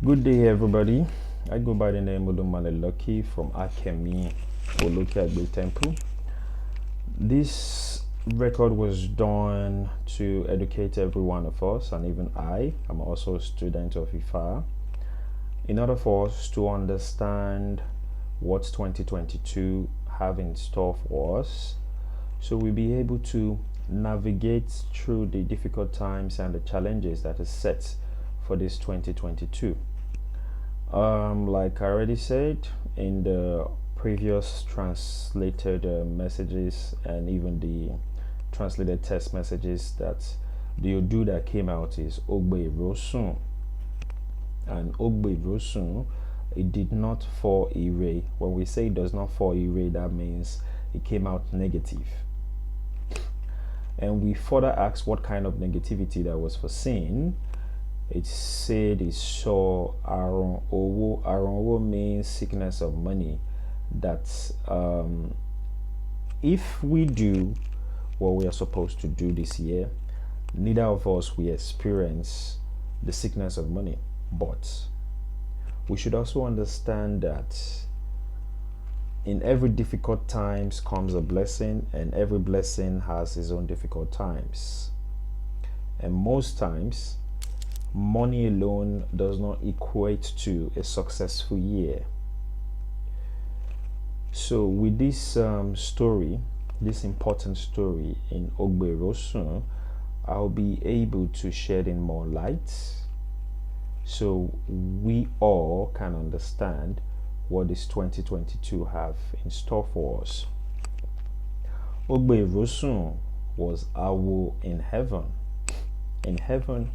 Good day, everybody. I go by the name Olumale Lucky from Akeme, Olokaigbe Temple. This record was done to educate every one of us, and even I'm also a student of IFA, in order for us to understand what 2022 have in store for us, so we'll be able to navigate through the difficult times and the challenges that is set for this 2022. Like I already said in the previous translated messages and even the translated text messages, that the Odu that came out is Ogbe Irosun. And Ogbe Irosun, it did not fall ire. When we say it does not fall ire, that means it came out negative. And we further asked what kind of negativity that was foreseen. It said it saw Arun. Arun means sickness of money. That if we do what we are supposed to do this year, neither of us will experience the sickness of money. But we should also understand that in every difficult times comes a blessing, and every blessing has its own difficult times. And most times, money alone does not equate to a successful year. So with this story, this important story in Ogbe Irosun, I'll be able to shed in more light so we all can understand what this 2022 have in store for us. Ogbe Irosun was Awo in heaven. In heaven,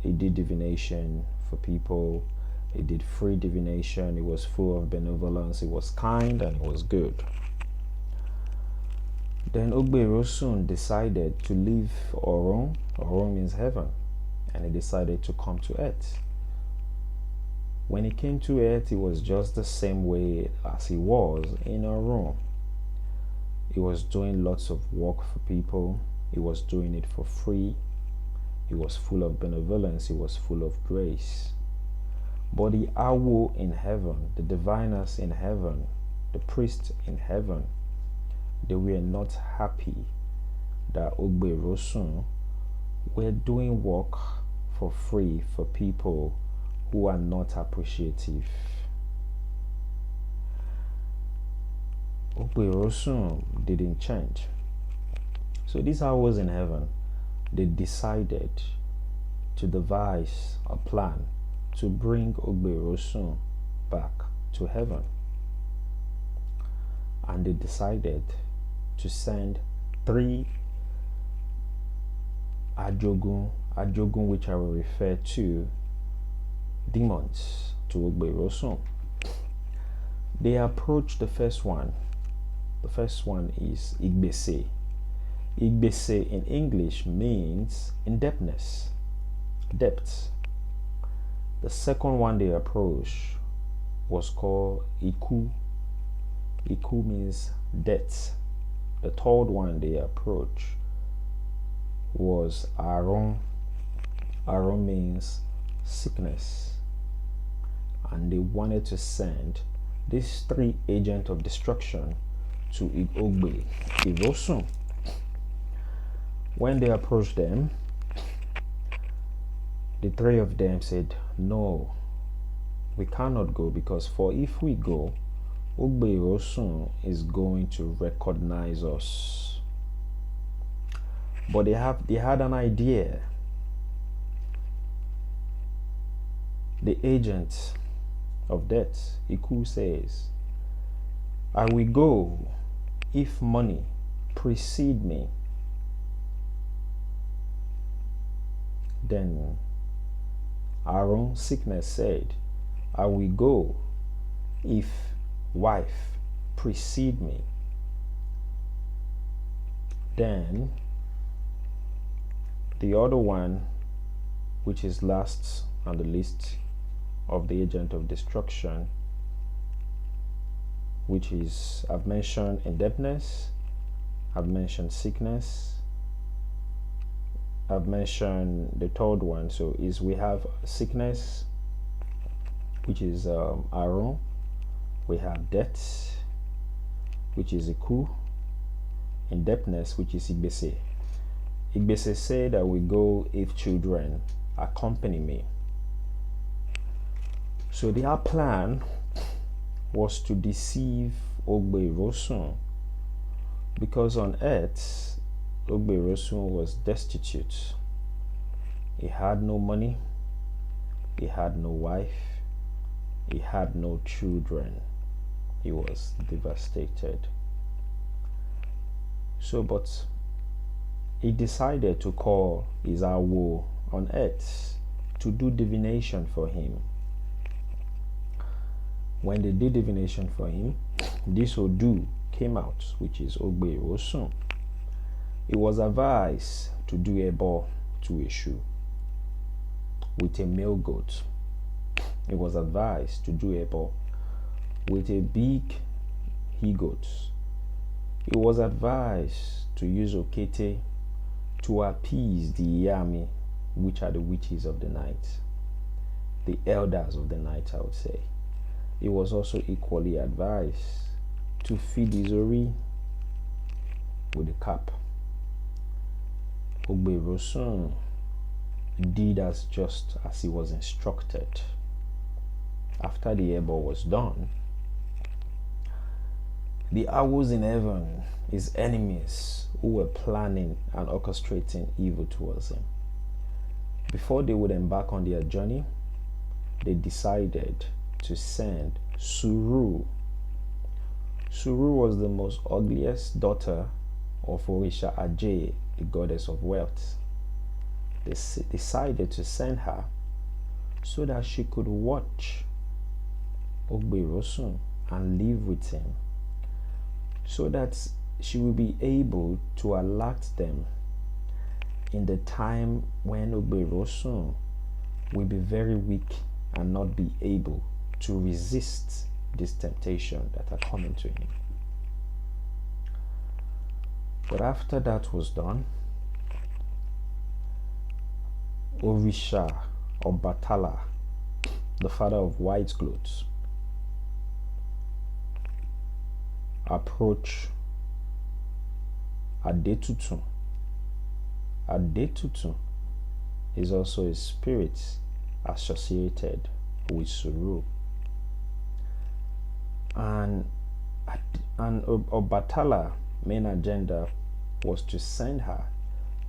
he did divination for people. He did free divination. He was full of benevolence. He was kind and he was good. Then Ogbe Irosun decided to leave Orun. Orun means heaven. And he decided to come to earth. When he came to earth, he was just the same way as he was in Arun. He was doing lots of work for people. He was doing it for free. He was full of benevolence. He was full of grace. But the Awo in heaven, the diviners in heaven, the priests in heaven, they were not happy that Ogbe Irosun were doing work for free for people who are not appreciative. Ogbe Irosun didn't change. So these Awos in heaven, they decided to devise a plan to bring Ogbe Irosun back to heaven. And they decided to send 3 Ajogun, which I will refer to demons, to Ogbe Irosun. They approached the first one. The first one is Igbese. Igbese in English means indebtedness, debt. The second one they approached was called Iku. Iku means debt. The third one they approached was Arun. Arun means sickness. And they wanted to send these 3 agents of destruction to Ogbe Irosun. When they approached them, the 3 of them said, "No, we cannot go, because if we go, Ogbe Irosun is going to recognize us." But they had an idea. The agent of death, Iku, says, "I will go if money precede me." Then Arun, sickness, said, "I will go if wife precede me." Then the other one, which is last on the list of the agent of destruction, which is, I've mentioned indebtedness, I've mentioned sickness, I've mentioned the third one. So we have sickness, which is Arun. We have death, which is Iku. Indebtedness, which is Igbese. Igbese said, I will go if children accompany me. So their plan was to deceive Ogbe Irosun, because on earth Ogbe Irosun was destitute. He had no money, he had no wife, he had no children. He was devastated. So, but he decided to call his Iyawo on earth to do divination for him. When they did divination for him, this Odu came out, which is Ogbe Irosun. He was advised to do ebo to Eshu with a male goat. He was advised to do ebo with a big he-goat. He was advised to use Okete to appease the Yami, which are the witches of the night, the elders of the night, I would say. He was also equally advised to feed Izori with a cap. Ogbe Irosun did just as he was instructed. After the ebo was done, the Awos in heaven, his enemies who were planning and orchestrating evil towards him, before they would embark on their journey, they decided to send Suru. Suru was the most ugliest daughter of Suru Aje, the goddess of wealth. They decided to send her so that she could watch Ogbe Irosun and live with him, so that she will be able to alert them in the time when Ogbe Irosun will be very weak and not be able to resist this temptation that are coming to him. But after that was done, Orisha Obatala, the father of white clothes, approached Adetutun. Adetutun is also a spirit associated with Suru. And Obatala main agenda was to send her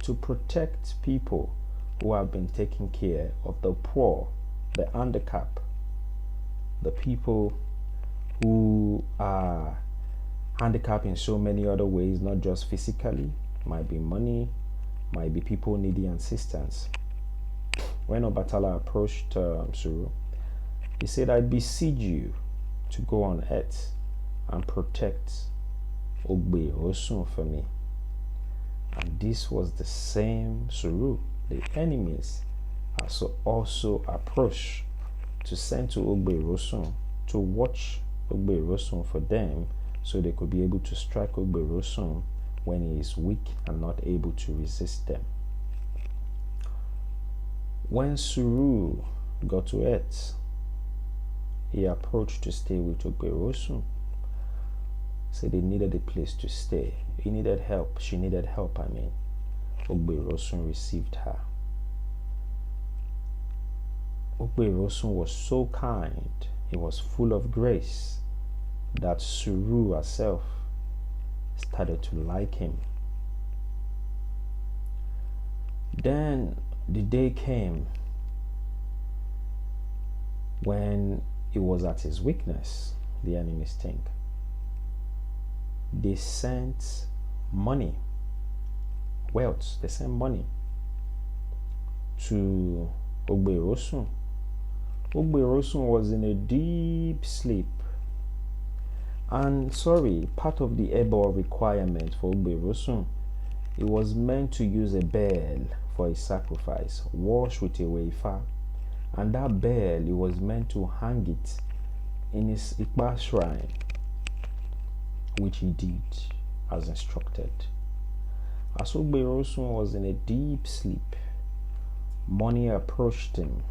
to protect people who have been taking care of the poor, the handicapped, the people who are handicapped in so many other ways, not just physically, might be money, might be people needing assistance. When Obatala approached Suru, he said, I beseech you to go on earth and protect Ogbe Irosun for me. And this was the same Suru the enemies also approached to send to Ogbe Irosun to watch Ogbe Irosun for them, so they could be able to strike Ogbe Irosun when he is weak and not able to resist them. When Suru got to earth, he approached to stay with Ogbe Irosun. Said they needed a place to stay. He needed help. She needed help, Ogbe Irosun received her. Ogbe Irosun was so kind, he was full of grace, that Suru herself started to like him. Then the day came when he was at his weakness, the enemies think. They sent money, wealth, they sent money to Ogbe Irosun. Ogbe Irosun was in a deep sleep. And part of the ebo requirement for Ogbe Irosun, it was meant to use a bell for a sacrifice, wash with a wafer. And that bell, it was meant to hang it in his Ikpa shrine, which he did as instructed. As Ogbe Irosun was in a deep sleep, money approached him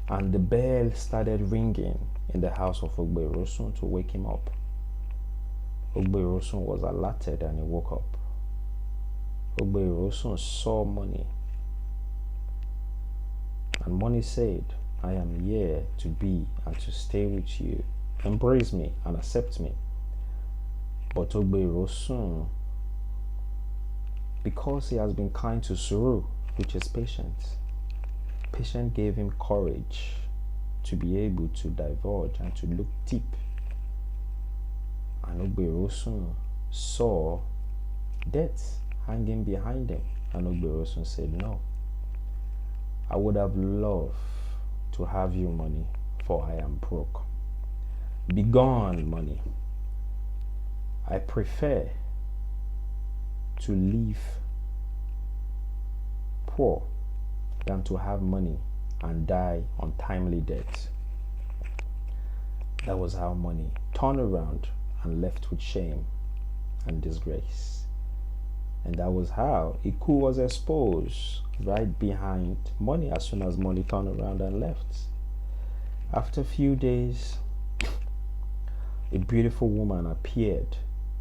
and the bell started ringing in the house of Ogbe Irosun to wake him up. Ogbe Irosun was alerted and he woke up. Ogbe Irosun saw money, and money said, I am here to be and to stay with you. Embrace me and accept me. But Ogbe Irosun, because he has been kind to Suru, which is patience gave him courage to be able to divulge and to look deep. And Ogbe Irosun saw death hanging behind him. And Ogbe Irosun said, no, I would have loved to have you, money, for I am broke. Begone, money. I prefer to live poor than to have money and die untimely death. That was how money turned around and left with shame and disgrace. And that was how Iku was exposed right behind money as soon as money turned around and left. After a few days, a beautiful woman appeared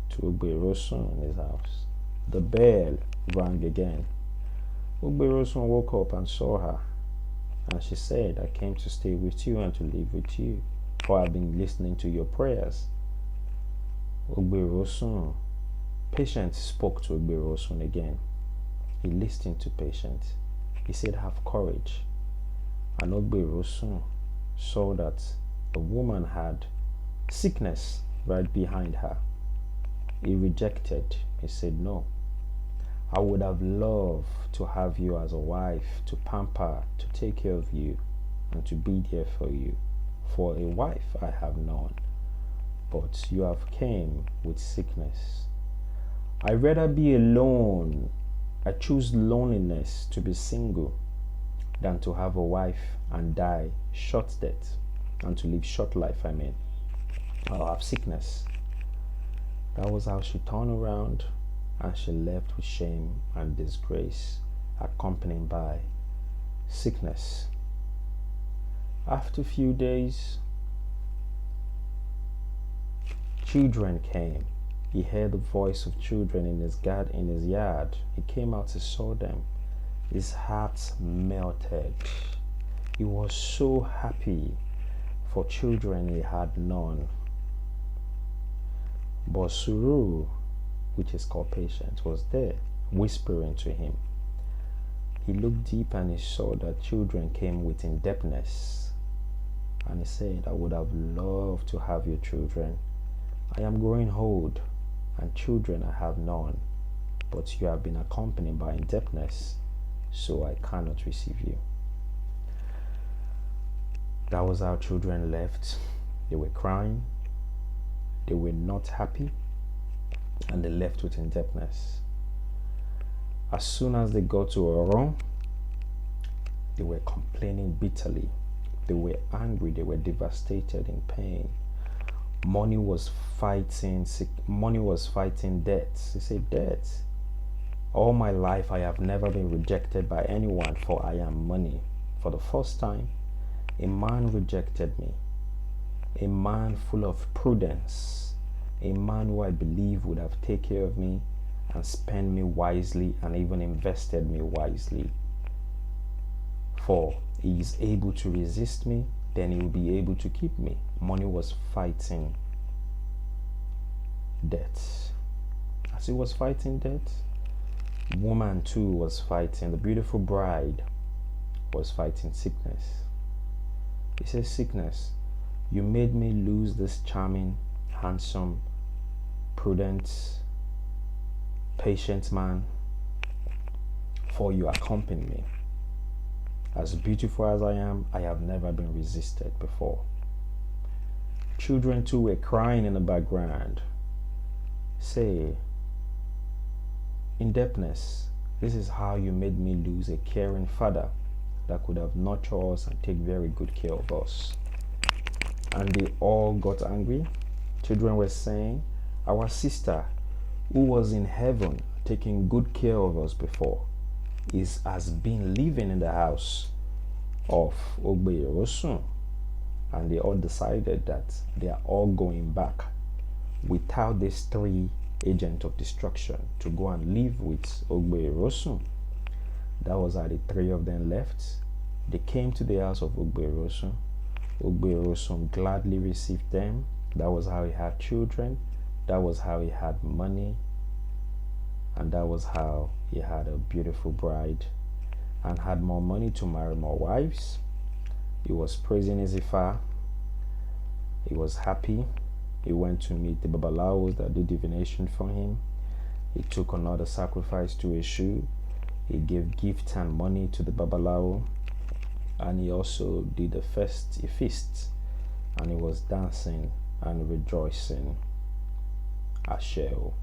to Ogbe Irosun in his house. The bell rang again. Ogbe Irosun woke up and saw her, and she said, I came to stay with you and to live with you, for I've been listening to your prayers. Ogbe Irosun, Patience spoke to Ogbe Irosun again. He listened to Patience. He said, have courage. And Ogbe Irosun saw that the woman had sickness right behind her. He rejected. He said, no, I would have loved to have you as a wife, to pamper, to take care of you, and to be there for you. For a wife I have none, but you have came with sickness. I'd rather be alone. I choose loneliness, to be single, than to have a wife and die short death, and to live short life, I'll have sickness. That was how she turned around and she left with shame and disgrace, accompanied by sickness. After a few days, children came. He heard the voice of children in his yard. He came out, he saw them. His heart melted. He was so happy, for children he had none. But Suru, which is called Patience, was there, whispering to him. He looked deep and he saw that children came with indebtedness. And he said, I would have loved to have your children. I am growing old, and children I have none, but you have been accompanied by indebtedness, so I cannot receive you. That was how children left. They were crying, they were not happy, and they left with indebtedness. As soon as they got to Arun, they were complaining bitterly. They were angry, they were devastated, in pain. Money was fighting death. He said, death. All my life I have never been rejected by anyone, for I am money. For the first time, a man rejected me. A man full of prudence. A man who I believe would have taken care of me and spent me wisely and even invested me wisely. For he is able to resist me, then he will be able to keep me. Money was fighting death. As he was fighting death, woman too was fighting. The beautiful bride was fighting sickness. He says, sickness, you made me lose this charming, handsome, prudent, patient man, for you accompany me. As beautiful as I have never been resisted before. Children too were crying in the background. Say, indebtedness, this is how you made me lose a caring father that could have nurtured us and take very good care of us. And they all got angry. Children were saying, our sister, who was in heaven taking good care of us before, has been living in the house of Ogbe Irosun, and they all decided that they are all going back without these three agents of destruction to go and live with Ogbe Irosun. That was how the three of them left. They came to the house of Ogbe Irosun. Ogbe Irosun gladly received them. That was how he had children. That was how he had money. And that was how he had a beautiful bride and had more money to marry more wives. He was praising his Ifa. He was happy. He went to meet the Babalawos that did divination for him. He took another sacrifice to Eshu. He gave gifts and money to the Babalawo. And he also did a feast. And he was dancing and rejoicing. Asheo.